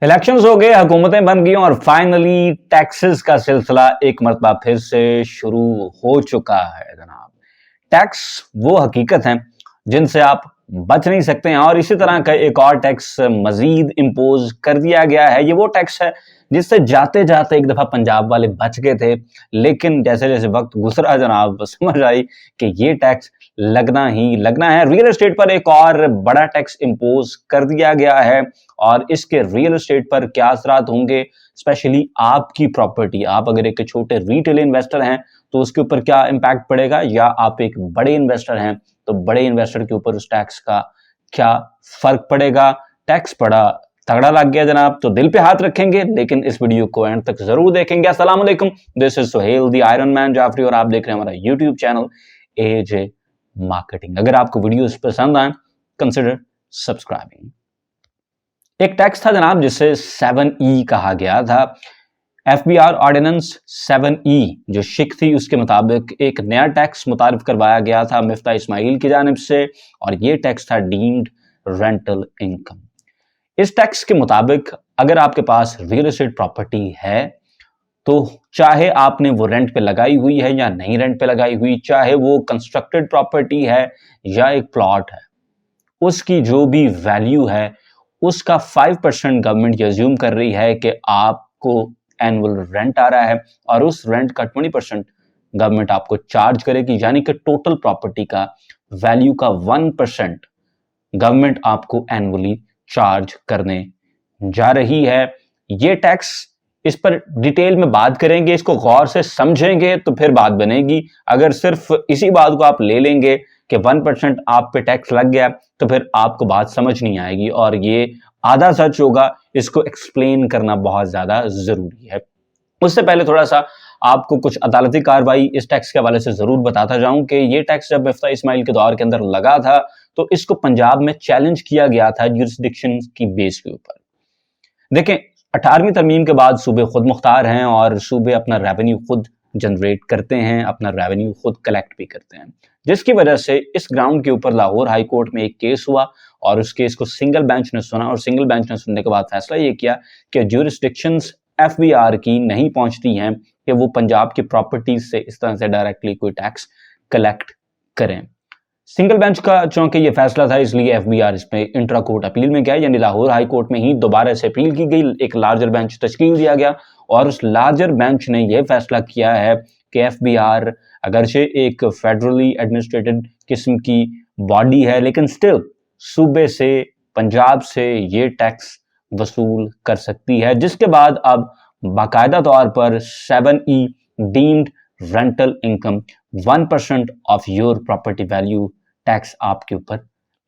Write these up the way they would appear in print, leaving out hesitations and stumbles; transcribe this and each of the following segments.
Elections हो गए, हुकूमतें बन गई और फाइनली टैक्सेस का सिलसिला एक मरतबा फिर से शुरू हो चुका है जनाब। टैक्स वो हकीकत है जिनसे आप बच नहीं सकते हैं और इसी तरह का एक और टैक्स मजीद इम्पोज कर दिया गया है। ये वो टैक्स है जिससे जाते जाते एक दफा पंजाब वाले बच गए थे, लेकिन जैसे जैसे वक्त गुजरा जनाब समझ आई कि ये टैक्स लगना ही लगना है। रियल एस्टेट पर एक और बड़ा टैक्स इम्पोज कर दिया गया है और इसके रियल एस्टेट पर क्या असरात होंगे, स्पेशली आपकी प्रॉपर्टी, आप अगर एक छोटे रिटेल इन्वेस्टर हैं तो उसके ऊपर क्या इंपैक्ट पड़ेगा, या आप एक बड़े इन्वेस्टर हैं तो बड़े इन्वेस्टर के ऊपर उस टैक्स का क्या फर्क पड़ेगा। टैक्स बड़ा तगड़ा लग गया जनाब, तो दिल पे हाथ रखेंगे लेकिन इस वीडियो को एंड तक जरूर देखेंगे। अस्सलाम वालेकुम, this is Suhel the iron man Jafri और आप देख रहे हैं हमारा यूट्यूब चैनल एजे मार्केटिंग। अगर आपको वीडियोस पसंद आए कंसिडर सब्सक्राइबिंग। एक टैक्स था जनाब जिसे 7E कहा गया था। एफबीआर ऑर्डिनेंस 7E जो शिक थी उसके मुताबिक एक नया टैक्स मुतारिफ करवाया गया था मिफ्ता इस्माइल की जानिब से, और ये टैक्स था डीम्ड रेंटल इनकम। इस टैक्स के मुताबिक अगर आपके पास रियल एस्टेट प्रॉपर्टी है तो चाहे आपने वो रेंट पे लगाई हुई है या नहीं रेंट पे लगाई हुई, चाहे वो कंस्ट्रक्टेड प्रॉपर्टी है या एक प्लॉट है, उसकी जो भी वैल्यू है उसका 5% गवर्नमेंट अज्यूम कर रही है कि आपको एनुअल रेंट आ रहा है और उस रेंट का 20% गवर्नमेंट आपको चार्ज करेगी, यानी कि टोटल प्रॉपर्टी का वैल्यू का 1% गवर्नमेंट आपको एनुअली चार्ज करने जा रही है। ये टैक्स, इस पर डिटेल में बात करेंगे, इसको गौर से समझेंगे तो फिर बात बनेगी। अगर सिर्फ इसी बात को आप ले लेंगे कि 1% आप पे टैक्स लग गया तो फिर आपको बात समझ नहीं आएगी और ये आधा सच होगा। इसको एक्सप्लेन करना बहुत ज्यादा जरूरी है। उससे पहले थोड़ा सा आपको कुछ अदालती कार्रवाई इस टैक्स के हवाले से जरूर बताता जाऊं कि ये टैक्स जब मिफ्ता इस्माइल के दौर के अंदर लगा था तो इसको पंजाब में चैलेंज किया गया था ज्यूरिसडिक्शन की बेस के ऊपर। देखें, 18वीं तरमीम के बाद सूबे खुद मुख्तार हैं और सूबे अपना रेवेन्यू खुद जनरेट करते हैं, अपना रेवेन्यू खुद कलेक्ट भी करते हैं, जिसकी वजह से इस ग्राउंड के ऊपर लाहौर हाई कोर्ट में एक केस हुआ और उस केस को सिंगल बेंच ने सुना और सिंगल बेंच ने सुनने के बाद फैसला ये किया कि ज्यूरिसडिक्शंस एफबीआर की नहीं पहुंचती हैं कि वो पंजाब की प्रॉपर्टीज से इस तरह से डायरेक्टली कोई टैक्स कलेक्ट करें। सिंगल बेंच का चूंकि ये फैसला था इसलिए एफबीआर इसमें इंट्रा कोर्ट अपील में गया, यानी लाहौर हाई कोर्ट में ही दोबारा से अपील की गई, एक लार्जर बेंच तश्कील दिया गया और उस लार्जर बेंच ने यह फैसला किया है कि एफबीआर अगरचे एक फेडरली एडमिनिस्ट्रेटेड किस्म की बॉडी है लेकिन स्टिल सूबे से, पंजाब से ये टैक्स वसूल कर सकती है, जिसके बाद अब बाकायदा तौर पर 7E deemed rental income 1% of your property value tax आपके ऊपर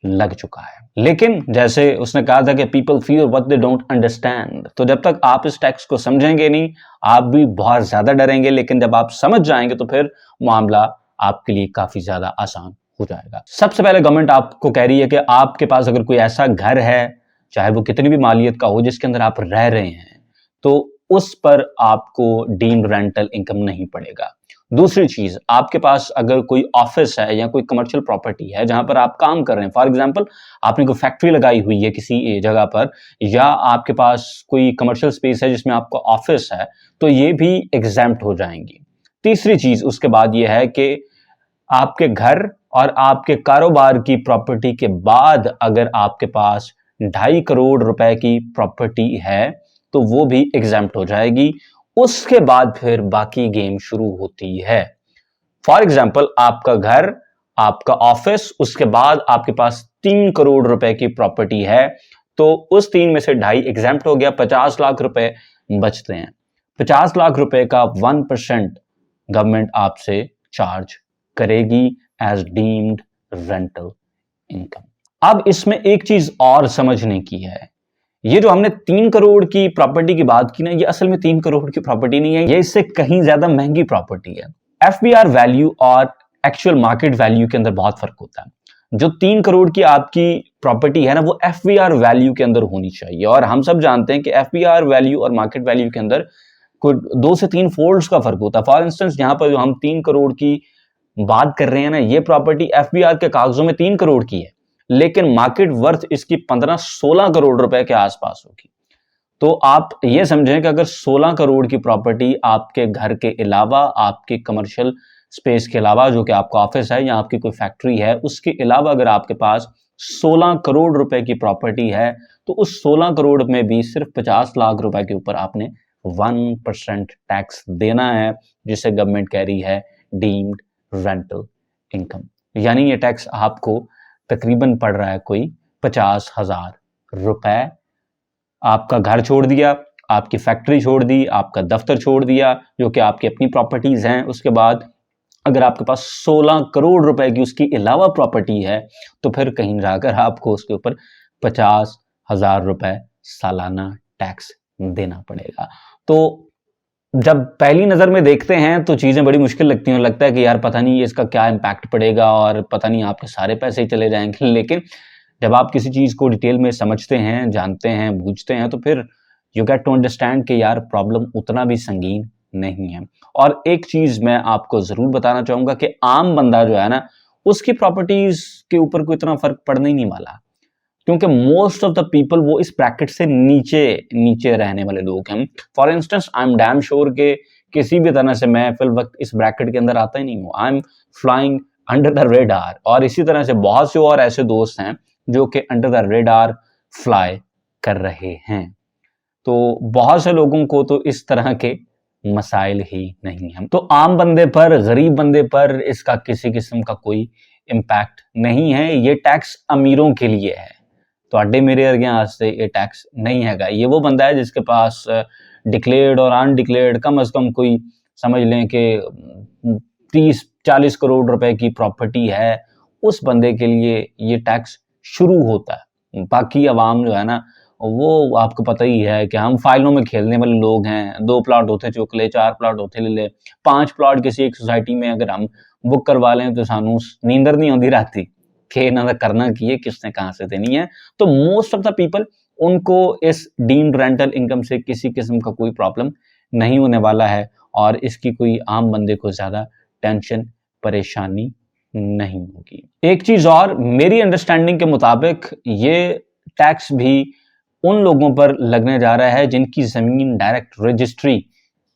लग चुका है। लेकिन जैसे उसने कहा था कि people fear what they don't understand, तो जब तक आप इस टैक्स को समझेंगे नहीं आप भी बहुत ज्यादा डरेंगे, लेकिन जब आप समझ जाएंगे तो फिर मामला आपके लिए काफी ज्यादा आसान हो जाएगा। सबसे पहले गवर्नमेंट आपको कह रही है कि आपके पास अगर कोई ऐसा घर है, चाहे वो कितनी भी मालियत का हो, जिसके अंदर आप रह रहे हैं, तो उस पर आपको डीम्ड रेंटल इनकम नहीं पड़ेगा। दूसरी चीज, आपके पास अगर कोई ऑफिस है या कोई कमर्शियल प्रॉपर्टी है जहां पर आप काम कर रहे हैं, फॉर एग्जांपल आपने कोई फैक्ट्री लगाई हुई है किसी जगह पर, या आपके पास कोई कमर्शियल स्पेस है जिसमें आपका ऑफिस है, तो ये भी एग्जैम्प्ट हो जाएंगी। तीसरी चीज उसके बाद ये है कि आपके घर और आपके कारोबार की प्रॉपर्टी के बाद अगर आपके पास 2.5 करोड़ रुपए की प्रॉपर्टी है तो वो भी एग्जैम्प्ट हो जाएगी। उसके बाद फिर बाकी गेम शुरू होती है। फॉर एग्जाम्पल आपका घर, आपका ऑफिस, उसके बाद आपके पास 3 करोड़ रुपए की प्रॉपर्टी है, तो उस 3 में से 2.5 एग्जैम्प्ट हो गया, 50 लाख रुपए बचते हैं। 50 लाख रुपए का 1% गवर्नमेंट आपसे चार्ज करेगी एज डीम्ड रेंटल इनकम। अब इसमें एक चीज और समझने की है, ये जो हमने 3 करोड़ की प्रॉपर्टी की बात की ना, ये असल में 3 करोड़ की प्रॉपर्टी नहीं है, ये इससे कहीं ज्यादा महंगी प्रॉपर्टी है। एफबीआर वैल्यू और एक्चुअल मार्केट वैल्यू के अंदर बहुत फर्क होता है। जो 3 करोड़ की आपकी प्रॉपर्टी है ना, वो एफबीआर वैल्यू के अंदर होनी चाहिए, और हम सब जानते हैं कि एफबीआर वैल्यू और मार्केट वैल्यू के अंदर कोई 2 से 3 फोल्ड्स का फर्क होता है। फॉर इंस्टेंस यहां पर जो हम 3 करोड़ की बात कर रहे हैं ना, ये प्रॉपर्टी एफबीआर के कागजों में 3 करोड़ की है, लेकिन मार्केट वर्थ इसकी 15-16 करोड़ रुपए के आसपास होगी। तो आप ये समझें कि अगर 16 करोड़ की प्रॉपर्टी आपके घर के अलावा, आपके कमर्शियल स्पेस के अलावा, जो कि आपका ऑफिस है या आपकी कोई फैक्ट्री है, उसके अलावा अगर आपके पास 16 करोड़ रुपए की प्रॉपर्टी है, तो उस 16 करोड़ में भी सिर्फ 50 लाख रुपए के ऊपर आपने 1% टैक्स देना है, जिसे गवर्नमेंट कह रही है डीम्ड रेंटल इनकम। यानी ये टैक्स आपको तकरीबन पड़ रहा है कोई 50,000 रुपए। आपका घर छोड़ दिया, आपकी फैक्ट्री छोड़ दी, आपका दफ्तर छोड़ दिया, जो कि आपकी अपनी प्रॉपर्टीज हैं, उसके बाद अगर आपके पास 16 करोड़ रुपए की उसकी अलावा प्रॉपर्टी है, तो फिर कहीं जाकर आपको उसके ऊपर 50,000 रुपए सालाना टैक्स देना पड़ेगा। तो जब पहली नज़र में देखते हैं तो चीज़ें बड़ी मुश्किल लगती हैं, लगता है कि यार पता नहीं इसका क्या इम्पैक्ट पड़ेगा और पता नहीं आपके सारे पैसे ही चले जाएंगे। लेकिन जब आप किसी चीज़ को डिटेल में समझते हैं, जानते हैं, बूझते हैं, तो फिर यू गेट टू अंडरस्टैंड कि यार प्रॉब्लम उतना भी संगीन नहीं है। और एक चीज़ मैं आपको ज़रूर बताना चाहूँगा कि आम बंदा जो है ना, उसकी प्रॉपर्टीज़ के ऊपर कोई इतना फ़र्क पड़ने ही नहीं वाला, क्योंकि मोस्ट ऑफ द पीपल वो इस ब्रैकेट से नीचे नीचे रहने वाले लोग हैं। For instance I am damn sure के किसी भी तरह से मैं फिल वक्त इस ब्रैकेट के अंदर आता ही नहीं हूँ। I am flying under the radar, और इसी तरह से बहुत से और ऐसे दोस्त हैं जो कि अंडर द रेडार फ्लाई कर रहे हैं। तो बहुत से लोगों को तो इस तरह के मसाइल ही नहीं हैं। तो आम बंदे पर, गरीब बंदे पर इसका किसी किस्म का कोई इम्पैक्ट नहीं है। ये टैक्स अमीरों के लिए है, तो अड्डे मेरे यहाँ से ये टैक्स नहीं हैगा। ये वो बंदा है जिसके पास डिक्लेयर्ड और अनडिक्लेयर्ड कम से कम कोई समझ लें कि 30-40 करोड़ रुपए की प्रॉपर्टी है, उस बंदे के लिए ये टैक्स शुरू होता है। बाकी अवाम जो है ना, वो आपको पता ही है कि हम फाइलों में खेलने वाले लोग हैं। 2 प्लॉट होते चुक ले, 4 प्लॉट होते ले ले, 5 प्लॉट किसी एक सोसाइटी में अगर हम बुक करवा लें तो सानू नींदर नहीं आती राती कि इन्हों का करना की है, किसने कहाँ से देनी है। तो मोस्ट ऑफ द पीपल, उनको इस डीम्ड रेंटल इनकम से किसी किस्म का कोई प्रॉब्लम नहीं होने वाला है, और इसकी कोई आम बंदे को ज्यादा टेंशन परेशानी नहीं होगी। एक चीज और, मेरी अंडरस्टैंडिंग के मुताबिक ये टैक्स भी उन लोगों पर लगने जा रहा है जिनकी जमीन डायरेक्ट रजिस्ट्री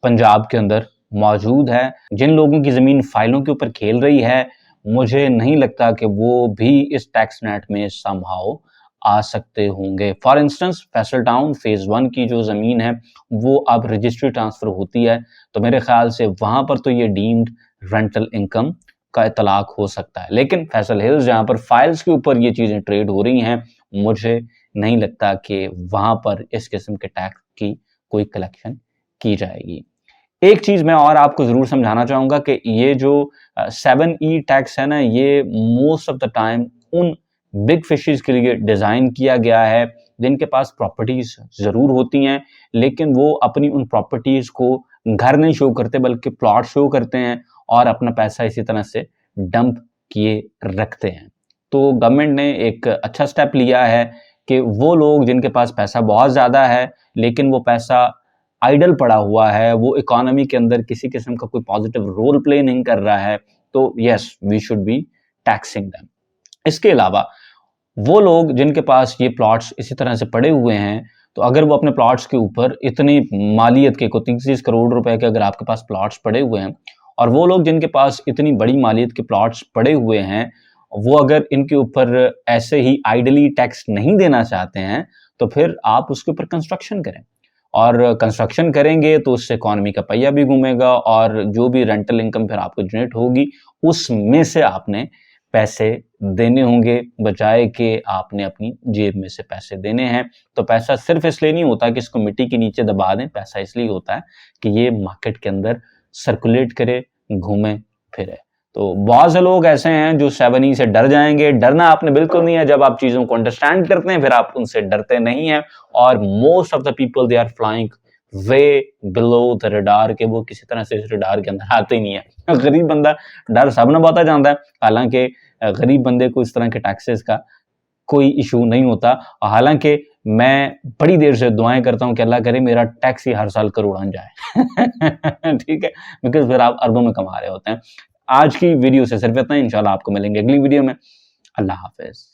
पंजाब के अंदर मौजूद है। जिन लोगों की जमीन फाइलों के ऊपर खेल रही है, मुझे नहीं लगता कि वो भी इस टैक्स नेट में समहाउ आ सकते होंगे। For instance Faisal town phase 1 की जो जमीन है वो अब रजिस्ट्री ट्रांसफर होती है, तो मेरे ख्याल से वहां पर तो ये डीम्ड रेंटल इनकम का इतलाक हो सकता है। लेकिन फैसल हिल्स जहां पर फाइल्स के ऊपर ये चीजें ट्रेड हो रही हैं, मुझे नहीं लगता कि वहां पर इस किस्म के टैक्स की कोई कलेक्शन की जाएगी। एक चीज मैं और आपको जरूर समझाना चाहूंगा कि ये जो 7E टैक्स है ना, ये मोस्ट ऑफ द टाइम उन बिग फिशेस के लिए डिजाइन किया गया है जिनके पास प्रॉपर्टीज जरूर होती हैं, लेकिन वो अपनी उन प्रॉपर्टीज को घर नहीं शो करते बल्कि प्लॉट शो करते हैं और अपना पैसा इसी तरह से डंप किए रखते हैं। तो गवर्नमेंट ने एक अच्छा स्टेप लिया है कि वो लोग जिनके पास पैसा बहुत ज्यादा है लेकिन वो पैसा आइडल पड़ा हुआ है, वो इकोनॉमी के अंदर किसी किस्म का कोई पॉजिटिव रोल प्ले नहीं कर रहा है, तो yes we should be taxing them. इसके अलावा वो लोग जिनके पास ये प्लॉट्स इसी तरह से पड़े हुए हैं, तो अगर वो अपने प्लॉट्स के ऊपर इतनी मालियत के 30 करोड़ रुपए के अगर आपके पास प्लॉट्स पड़े हुए हैं, और वो लोग जिनके पास इतनी बड़ी मालियत के प्लॉट्स पड़े हुए हैं, वो अगर इनके ऊपर ऐसे ही आइडली टैक्स नहीं देना चाहते हैं, तो फिर आप उसके ऊपर कंस्ट्रक्शन करें, और कंस्ट्रक्शन करेंगे तो उससे इकोनॉमी का पहिया भी घूमेगा, और जो भी रेंटल इनकम फिर आपको जनरेट होगी उसमें से आपने पैसे देने होंगे, बजाय कि आपने अपनी जेब में से पैसे देने हैं। तो पैसा सिर्फ इसलिए नहीं होता कि इसको मिट्टी के नीचे दबा दें, पैसा इसलिए होता है कि ये मार्केट के अंदर सर्कुलेट करे, घूमे फिरे। तो बहुत से लोग ऐसे हैं जो 7E से डर जाएंगे। डरना आपने बिल्कुल नहीं है। जब आप चीजों को अंडरस्टैंड करते हैं फिर आप उनसे डरते नहीं हैं, और most of the people they are flying way below the radar, के वो किसी तरह से इस रडार के अंदर आते ही नहीं है। गरीब बंदा डर सब न बहुत जानता है, हालांकि गरीब बंदे को इस तरह के टैक्सेस का कोई इशू नहीं होता। हालांकि मैं बड़ी देर से दुआएं करता हूं कि अल्लाह करे मेरा टैक्स ही हर साल करोड़ां जाए। ठीक है, बिकॉज फिर आप अरबों में कमा रहे होते हैं। आज की वीडियो से सिर्फ इतना ही, इंशाल्लाह आपको मिलेंगे अगली वीडियो में। अल्लाह हाफिज।